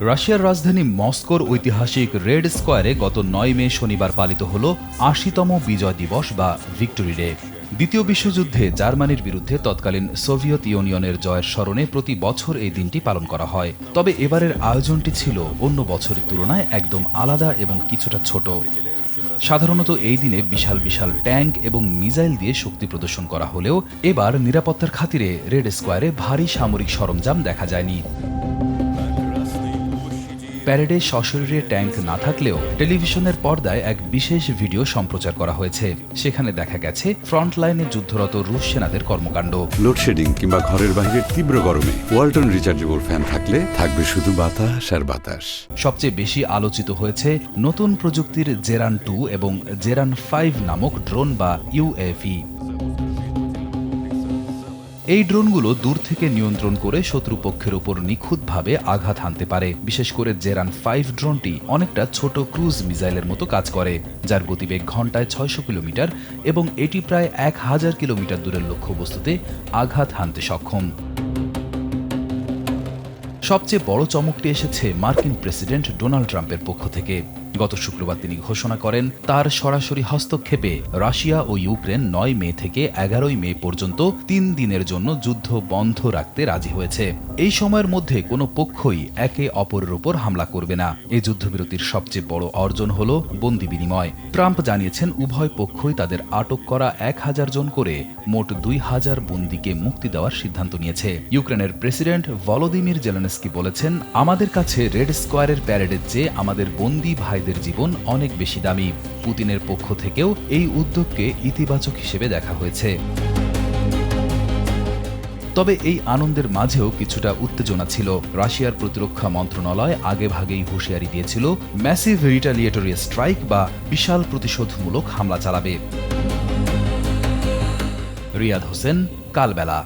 রাশিয়ার রাজধানী মস্কোর ঐতিহাসিক রেড স্কোয়ারে গত ৯ মে শনিবার পালিত হল ৮০তম বিজয় দিবস বা ভিক্টোরি ডে। দ্বিতীয় বিশ্বযুদ্ধে জার্মানির বিরুদ্ধে তৎকালীন সোভিয়েত ইউনিয়নের জয়ের স্মরণে প্রতি বছর এই দিনটি পালন করা হয়। তবে এবারের আয়োজনটি ছিল অন্য বছরের তুলনায় একদম আলাদা এবং কিছুটা ছোট। সাধারণত এই দিনে বিশাল বিশাল ট্যাঙ্ক এবং মিসাইল দিয়ে শক্তি প্রদর্শন করা হলেও এবার নিরাপত্তার খাতিরে রেড স্কোয়ারে ভারী সামরিক সরঞ্জাম দেখা যায়নি। প্যারেডে সশরীরে ট্যাঙ্ক না থাকলেও টেলিভিশনের পর্দায় এক বিশেষ ভিডিও সম্প্রচার করা হয়েছে। সেখানে দেখা গেছে ফ্রন্টলাইনে যুদ্ধরত রুশ সেনাদের কর্মকাণ্ড। লোডশেডিং কিংবা ঘরের বাইরের তীব্র গরমে ওয়ালটন রিচার্জেবল ফ্যান থাকলে থাকবে শুধু বাতাস আর বাতাস। সবচেয়ে বেশি আলোচিত হয়েছে নতুন প্রযুক্তির জেরান 2 এবং জেরান 5 নামক ড্রোন বা ইউএভি। এই ড্রোনগুলো দূর থেকে নিয়ন্ত্রণ করে শত্রুপক্ষের উপর নিখুঁতভাবে আঘাত হানতে পারে। বিশেষ করে জেরান 5 ড্রোনটি অনেকটা ছোট ক্রুজ মিসাইলের মতো কাজ করে, যার গতিবেগ ঘন্টায় ৬০০ কিলোমিটার এবং এটি প্রায় ১০০০ কিলোমিটার দূরের লক্ষ্যবস্তুতে আঘাত হানতে সক্ষম। সবচেয়ে বড় চমকটি এসেছে মার্কিন প্রেসিডেন্ট ডোনাল্ড ট্রাম্পের পক্ষ থেকে। গত শুক্রবার তিনি ঘোষণা করেন, তার সরাসরি হস্তক্ষেপে রাশিয়া ও ইউক্রেন ৯ মে থেকে ১১ মে পর্যন্ত ৩ দিনের জন্য যুদ্ধ বন্ধ রাখতে রাজি হয়েছে। এই সময়ের মধ্যে কোনো পক্ষই একে অপরের উপর হামলা করবে না। এই যুদ্ধবিরতির সবচেয়ে বড় অর্জন হল বন্দি বিনিময়। ট্রাম্প জানিয়েছেন, উভয় পক্ষই তাদের আটক করা ১০০০ জন করে মোট ২০০০ বন্দীকে মুক্তি দেওয়ার সিদ্ধান্ত নিয়েছে। ইউক্রেনের প্রেসিডেন্ট ভলোদিমির জেলেনস্কি বলেছেন, আমাদের কাছে রেড স্কোয়ারের প্যারেডের চেয়ে আমাদের বন্দী ভাইদের জীবন অনেক বেশি দামি। পুতিনের পক্ষ থেকেও এই উদ্যোগকে ইতিবাচক হিসেবে দেখা হয়েছে। তবে এই আনন্দের মাঝেও কিছুটা উত্তেজনা ছিল। রাশিয়ার প্রতিরক্ষা মন্ত্রণালয় আগেভাগেই হুঁশিয়ারি দিয়েছিল, ম্যাসিভ রিটালিয়েটরি স্ট্রাইক বা বিশাল প্রতিশোধমূলক হামলা চালাবে। রিয়াদ হোসেন, কালবেলা।